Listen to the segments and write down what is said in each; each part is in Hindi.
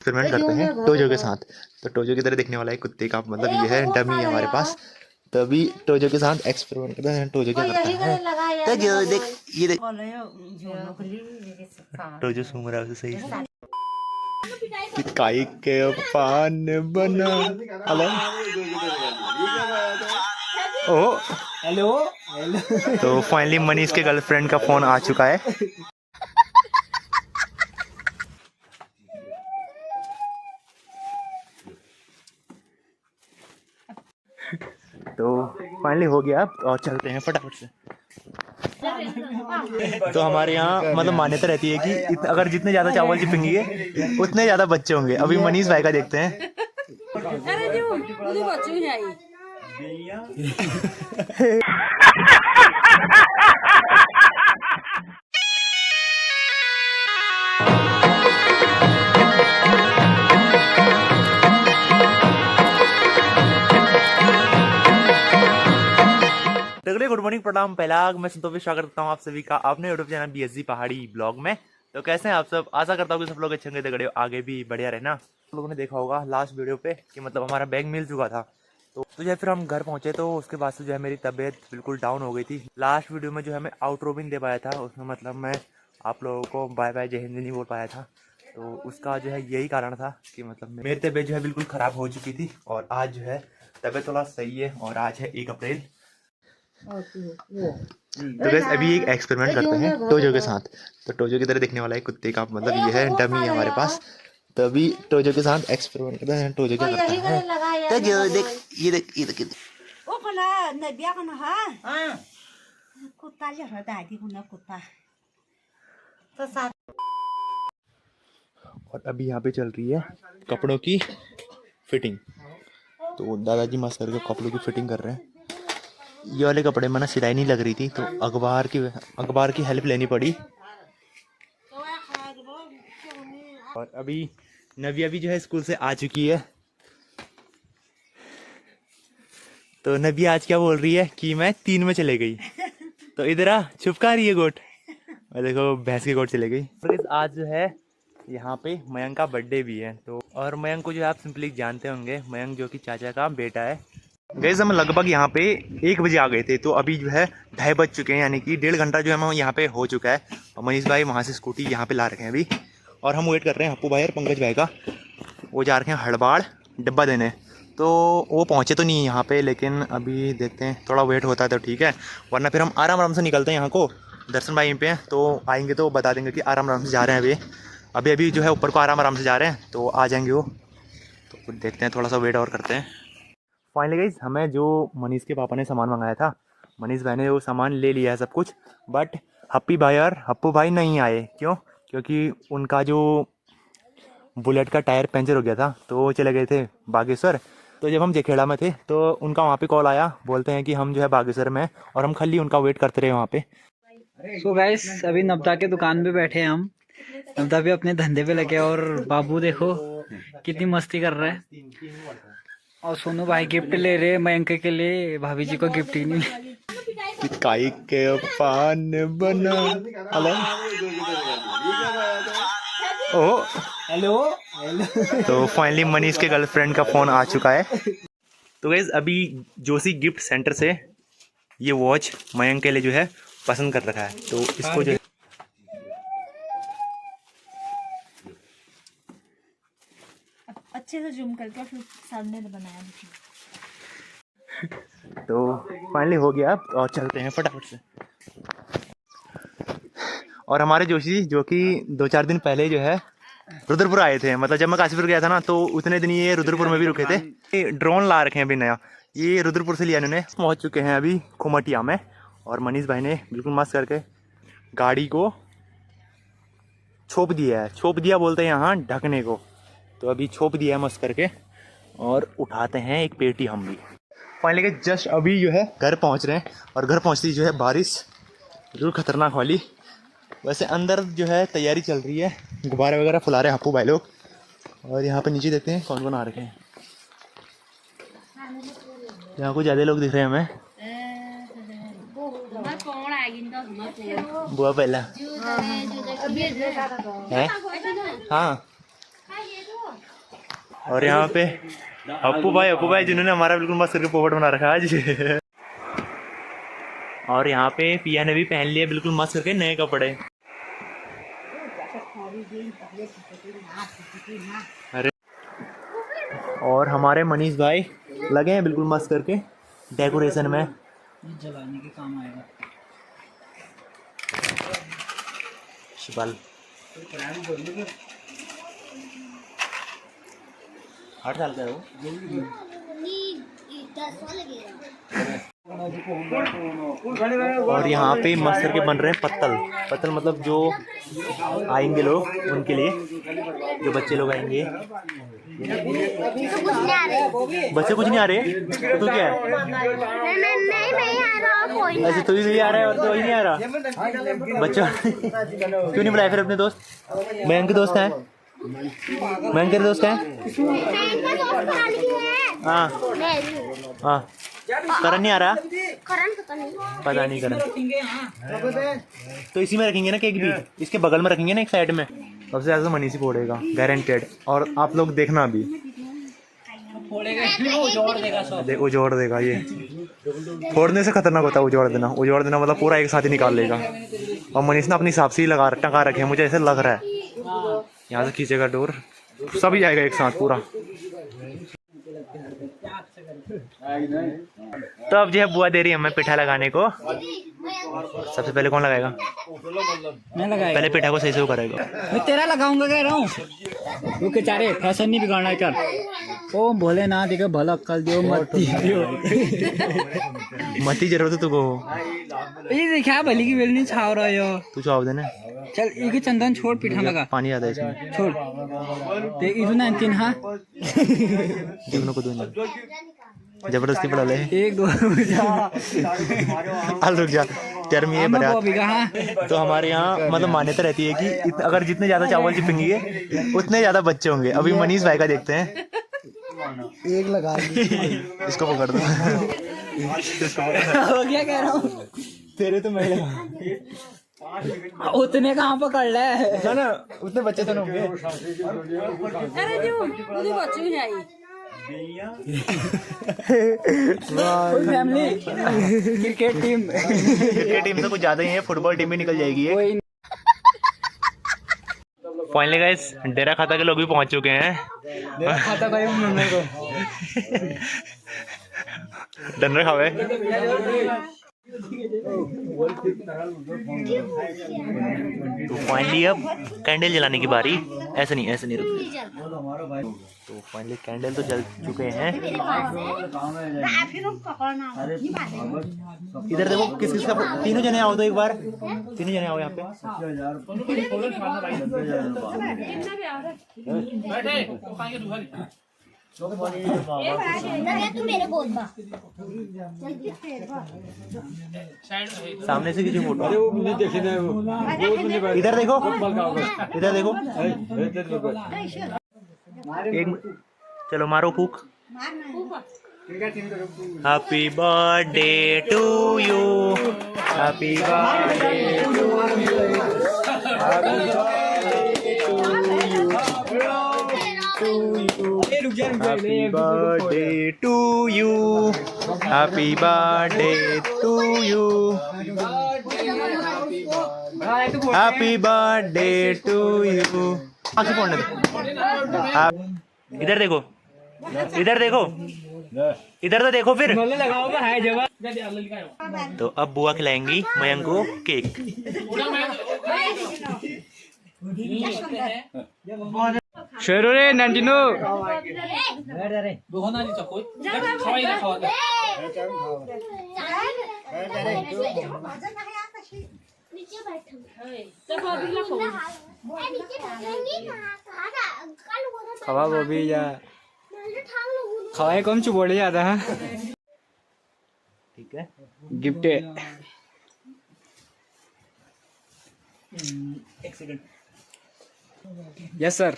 एक्सपेरिमेंट करते हैं टोजो के साथ। तो टोजो की तरह दिखने वाला एक कुत्ते का मतलब ये है डमी है हमारे पास। तो अभी टोजो के साथ एक्सपेरिमेंट करते हैं। टोजो क्या करता है? टोजो देख, ये देख टोजो सूंघ रहा है उसे सही से कि काई के पान बना। हेलो ओ हेलो हेलो। तो फाइनली मनीष के गर्लफ्रेंड का फोन आ चुका है। तो फाइनली हो गया अब और चलते हैं फटाफट से। तो हमारे यहाँ मतलब मान्यता रहती है कि अगर जितने ज्यादा चावल चिपेंगे उतने ज्यादा बच्चे होंगे। अभी मनीष भाई का देखते हैं। गुड मॉर्निंग, प्रणाम, पहला मैं संतोष स्वागत करता हूँ आप सभी का अपने यूट्यूब चैनल बीएसजी पहाड़ी ब्लॉग में। तो कैसे हैं आप सब? आशा करता हूँ कि सब लोग अच्छे होंगे, तगड़े आगे भी बढ़िया रहना। आप लोगों ने देखा होगा लास्ट वीडियो पे कि मतलब हमारा बैग मिल चुका था। तो जो है फिर हम घर पहुंचे तो उसके बाद से जो है मेरी तबीयत बिल्कुल डाउन हो गई थी। लास्ट वीडियो में जो है मैं आउटरो भी नहीं दे पाया था, उसमें मतलब मैं आप लोगों को बाय बाय जय हिंद नहीं बोल पाया था। तो उसका जो है यही कारण था कि मतलब मेरी तबीयत जो है बिल्कुल ख़राब हो चुकी थी और आज जो है तबीयत थोड़ा सही है और आज है 1 अप्रैल। तो गाइस अभी एक एक्सपेरिमेंट करते हैं टोजो के साथ। तो टोजो की तरह दिखने वाला एक कुत्ते का मतलब ये है डमी है हमारे पास। तो अभी टोजो के साथ एक्सपेरिमेंट करते हैं। टोजो क्या करता है? टोजो देख, ये देख, ये देख, ओ कोना नहीं बिया कोना हां कुत्ता ले रहा दादी कोना कुत्ता तो साथ। और अभी यहाँ पे चल रही है कपड़ों की फिटिंग। तो दादाजी मस्त करके कपड़ों की फिटिंग कर रहे हैं। ये वाले कपड़े में ना सिलाई नहीं लग रही थी तो अखबार की हेल्प लेनी पड़ी। और अभी नव्या भी जो है स्कूल से आ चुकी है। तो नव्या आज क्या बोल रही है कि मैं 3 में चले गई। तो इधर आ, छुपका रही है गोट और देखो भैंस की गोट चले गई। आज जो है यहाँ पे मयंक का बर्थडे भी है। तो और मयंक को जो है आप सिंपली जानते होंगे, मयंक जो कि चाचा का बेटा है। गैस हम लगभग यहाँ पे 1 बजे आ गए थे। तो अभी जो है 2:30 बज चुके हैं, यानी कि 1.5 घंटा जो है हम यहाँ पे हो चुका है। और मनीष भाई वहाँ से स्कूटी यहाँ पे ला रखे हैं अभी। और हम वेट कर रहे हैं हप्पू भाई और पंकज भाई का। वो जा रखे हैं हड़बाड़ डिब्बा देने। तो वो पहुँचे तो नहीं यहाँ पे, लेकिन अभी देखते हैं, थोड़ा वेट होता है तो ठीक है, वरना फिर हम आराम आराम से निकलते हैं यहाँ को। दर्शन भाई पे हैं तो आएंगे तो बता देंगे कि आराम आराम से जा रहे हैं। अभी अभी जो है ऊपर को आराम आराम से जा रहे हैं तो आ जाएंगे वो। तो देखते हैं, थोड़ा सा वेट और करते हैं। फाइनली गाइस हमें जो मनीष के पापा ने सामान मंगाया था, मनीष भाई ने वो सामान ले लिया है सब कुछ। बट हप्पी भाई और हप्पू भाई नहीं आए। क्यों? क्योंकि उनका जो बुलेट का टायर पंचर हो गया था तो वो चले गए थे बागेश्वर। तो जब हम जेखेड़ा में थे तो उनका वहाँ पे कॉल आया, बोलते हैं कि हम जो है बागेश्वर में, और हम खाली उनका वेट करते रहे वहाँ पे। सो गाइस अभी नब्ता के दुकान पे बैठे हैं हम। नब्ता भी अपने धंधे पे लगे और बाबू देखो कितनी मस्ती कर रहा है। और सोनू भाई गिफ्ट ले रहे मयंक के लिए, भाभी जी को गिफ्ट ही नहीं। काई के पान बना। हेलो ओ हेलो हेलो। तो फाइनली मनीष के गर्लफ्रेंड का फोन आ चुका है। तो गाइस अभी जोशी गिफ्ट सेंटर से ये वॉच मयंक के लिए जो है पसंद कर रखा है। तो इसको जो अच्छे से जूम करके फिर सामने बनाया। तो फाइनली हो गया अब और चलते हैं फटाफट से। और हमारे जोशी जो कि 2-4 दिन पहले जो है रुद्रपुर आए थे, मतलब जब मैं काशीपुर गया था ना तो उतने दिन ये रुद्रपुर में भी रुके थे। ड्रोन ला रखे हैं अभी नया, ये रुद्रपुर से लिया इन्होंने। पहुंच चुके हैं अभी खुमटिया में और मनीष भाई ने बिल्कुल मस्त करके गाड़ी को छोप दिया है। छोप दिया बोलते हैं यहाँ ढकने को। तो अभी छोप दिया है मस्त करके और उठाते हैं एक पेटी हम भी। फाइनली के जस्ट अभी जो है घर पहुँच रहे हैं और घर पहुँचती जो है बारिश बिल्कुल खतरनाक वाली। वैसे अंदर जो है तैयारी चल रही है, गुब्बारे वगैरह फुला रहे हैं हप्पू भाई लोग। और यहाँ पे नीचे देखते हैं कौन कौन आ रखे हैं। यहाँ कुछ ज़्यादा लोग दिख रहे हैं हमें। बुआ पहला है हाँ और यहाँ पे अप्पू भाई जिन्होंने हमारा बिल्कुल मस्त करके पोपट बना रखा है आज। और यहाँ पे पिया ने भी पहन लिया बिल्कुल मस्त करके नए कपड़े। अरे और हमारे मनीष भाई लगे हैं बिल्कुल मस्त करके डेकोरेशन में। जलाने के काम आएगा। शिपाल 8 साल का है वो। और यहाँ पे मस्त करके बन रहे हैं पत्तल मतलब जो आएंगे लोग उनके लिए, जो बच्चे लोग आएंगे। बच्चे कुछ नहीं आ रहे तो तू क्या है? अच्छा तू भी नहीं आ रहा है और कोई नहीं आ रहा बच्चों। क्यों नहीं बुलाया फिर अपने दोस्त? मयंक के दोस्त हैं? मयंक के दोस्त हैं? हाँ हाँ। करण नहीं आ रहा? पता नहीं करण। तो इसी में रखेंगे ना केक भी, इसके बगल में रखेंगे ना एक साइड में। सबसे ज्यादा तो मनीष ही फोड़ेगा गारंटेड। और आप लोग देखना अभी उजोड़ देगा ये। फोड़ने से खतरनाक होता है उजोड़ देना मतलब पूरा एक साथ ही निकाल लेगा। और मनीष ने अपने हिसाब से ही टका रखे हैं, मुझे ऐसे लग रहा है। यहाँ से खींचेगा डोर, सब ही आएगा एक साथ पूरा। तो अब जो है बुआ दे रही है हमें पिठा लगाने को। सबसे पहले कौन लगाएगा? मैं लगाएगा। पहले पिठा को सही से वो करेगा। मैं तेरा लगाऊंगा कह रहा हूँ। रुक चारे फैशन नहीं बिगाड़ना कर। ओ भोले ना देखो भला अक्कल दियो मती दियो। मती जरूरत है तुको। ये देखा भली की बेल नहीं छाव रहा यो। तू जवाब देना। चल एक चंदन छोड़ पिठा लगा। पानी ज्यादा है इसमें। छोड़ देख इधर ना तीन हाँ दोनों को दोनों जबरदस्ती पड़ा ले। 1 2 हाल रुक जा यार ये बरात। तो हमारे यहाँ मतलब मान्यता रहती है कि अगर जितने ज्यादा चावल चिपेंगे उतने ज्यादा बच्चे होंगे। अभी मनीष भाई का देखते हैं। एक लगा इसको पकड़ दो। क्या कह रहा हूँ तेरे तो मैं उतने कहाँ पकड़ ले ना उतने बच्चे तो होंगे। फैमिली क्रिकेट टीम से कुछ ज्यादा ही है, फुटबॉल टीम भी निकल जाएगी। फाइनली गाइस डेरा खाता के लोग भी पहुंच चुके हैं। डनर खावे। तो फाइनली अब कैंडल जलाने की बारी। ऐसे नहीं रुक। तो फाइनली कैंडल तो जल चुके हैं। इधर देखो किस का तीनों जने आओ तो एक बार। तीनों जने आओ यहाँ पे। सामने से किसी फोटो। इधर देखो एक चलो मारो फूक। Happy birthday to you. Happy birthday to you. Happy birthday to you. Happy birthday to you. Happy birthday to you. आगे पढ़ने दो। इधर देखो इधर तो देखो फिर। तो अब बुआ खिलाएंगी मयंक को केक। शेरो रे नंदिनो खवा बॉबी या खवाए कम चुबोड़े जाता है। ठीक है गिफ्ट है। एक सेकंड। Yes sir.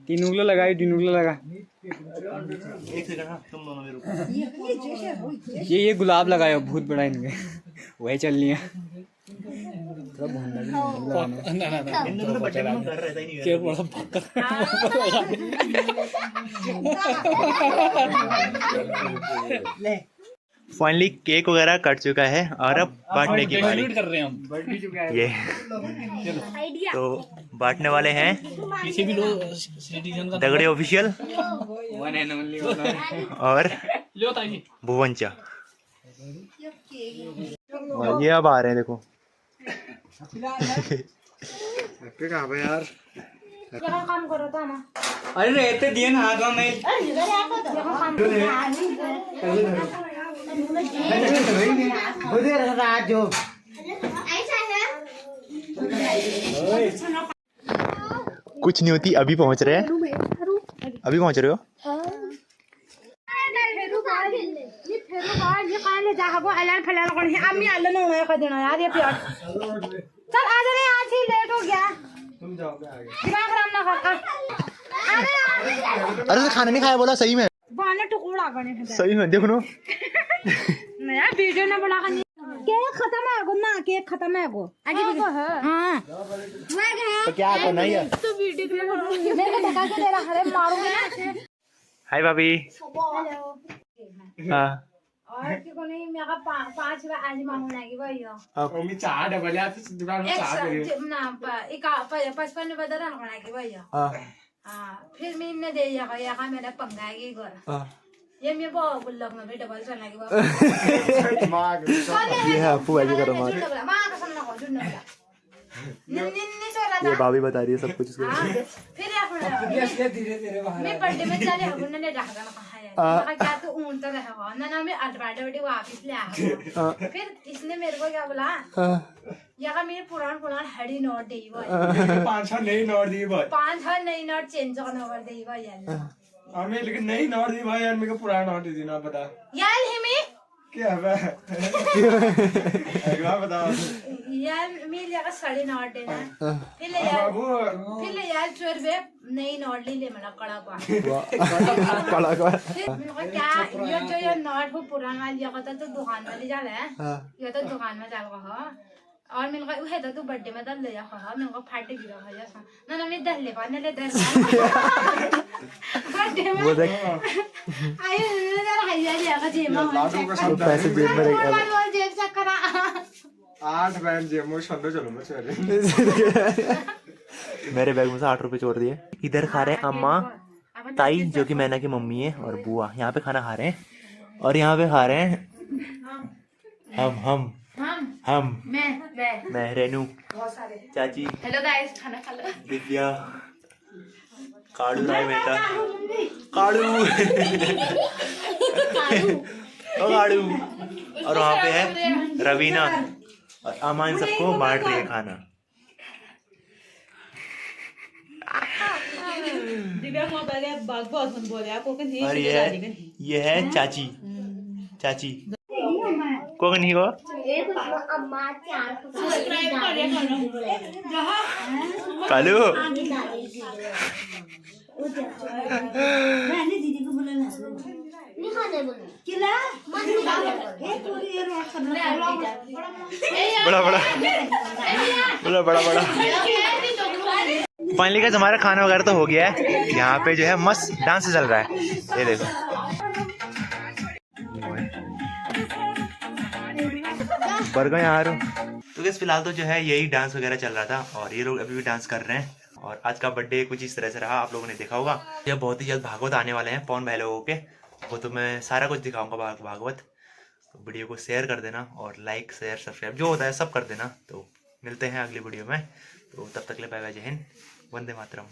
3 उंगली लगाई 3 उंगली लगा। एक सेकंड हाँ तुम दोनों में रुको। ये गुलाब लगायो बहुत बड़ा इनके वही चलनी है। इन दोनों बर्थडे में घर रहता ही नहीं। फाइनली केक वगैरह कट चुका है और अब बांटने की बारी कर रहे हैं हम। ये तो बांटने वाले हैं पीछे भी लो सिटीजन का दगड़े ऑफिशियल और लो ताकि भुवनचा। और ये अब आ रहे हैं देखो। कहाँ पे यार? काम करो तो ना अरे रहते दिए ना हाथ में कुछ नहीं होती। अभी पहुंच रहे हैं, अभी पहुंच रहे हो। चल आ जा रे, आज ही लेट हो गया। तुम जाओगे आगे। दिमाग खराब ना कर। अरे तो खाना नहीं खाया बोला सही में, बाने टुकड़ा गने सही में देखो नो। नया वीडियो ना बना कर केक खत्म है गो ना, केक खत्म है गो आगे हां तो क्या करना ही है। तो वीडियो मेरे को धक्का के दे रहा है, मारूंगी ना। हाय भाभी। हाँ और को नहीं मेरा 5 बार आज मांगना है भैया। मम्मी चाय डबल यार दुकान में चाय दे रही ना 55 बदल रखना है भैया। हां फिर मैं इन्हें दे या मेरा पंगा है घर ये मैं बहुत गुल्लक में भी डबल चलना की बात ये है आपू ऐसे करो मार। मां कसम ना को जुन्ना निन्नी चोरा ये भाभी बता रही है सब कुछ इसको। फिर आप धीरे धीरे मैं बर्थडे में चले हगुन ने ढाका ना कहा है क्या तू ऊंट तो रहा ना मैं अटवाडे वापस ले आ। फिर इसने मेरे को क्या बोला यहाँ मेरे पुरान हड़ी नोट दे वो 5-6 नई नोट दी भाई। 5 नई नोट चेंज करना कर दे वो यार हमें लेकिन नई नोट दी भाई यार, मेरे को पुराना नोट दी ना बता यार हिमी क्या है एक बार बताओ यार मेरे यहाँ साड़ी नोट देना फिर ले यार चोर बे नई नोट ले मला कड़ा का कड़ा का क्या ये जो ये नोट हो पुराना ये का तो दुकान वाले जा रहे हैं ये तो दुकान में चल रहा और मेरे को है तो बर्थडे में दल ले जा खा मेरे को फाटे गिरा है जैसा ना ना मैं दल ले पाने ले दल बर्थडे में वो देख आयो जरा हाइया ले का जेमा वो पैसे जेब में रख वो जेब से करा 8 बैंड जेमो छंदो चलो मैं चले मेरे बैग में से 8 रुपए चोर दिए। इधर खा रहे हैं अम्मा ताई जो कि मैना की मम्मी है और बुआ यहाँ पे खाना खा रहे हैं। और यहाँ पे खा रहे हैं हम मैं रेनू चाची हेलो गाइस खाना खा लो दिव्या काड़ू राय बेटा काड़ू ओ काड़ू। और वहाँ पे है रवीना और अमा इन सबको बांट रही है खाना। और ये है चाची चाची को नहीं हो कालू दीदी को बोला ना नहीं खाने बोला बड़ा बड़ा बड़ा बड़ा बड़ा। फाइनली गाइस हमारा खाना वगैरह तो हो गया है। यहाँ पे जो है मस्त डांस चल रहा है, ये देखो। बर्गर यार तो गाइस फिलहाल तो जो है यही डांस वगैरह चल रहा था और ये लोग अभी भी डांस कर रहे हैं। और आज का बर्थडे कुछ इस तरह से रहा, आप लोगों ने देखा होगा। ये बहुत ही जल्द भागवत आने वाले हैं पवन भाई लोगों के, वो तो मैं सारा कुछ दिखाऊंगा भागवत। तो वीडियो को शेयर कर देना और लाइक शेयर सब्सक्राइब जो होता है सब कर देना। तो मिलते हैं अगली वीडियो में, तो तब तक ले बाय बाय, जय हिंद, वंदे मातरम।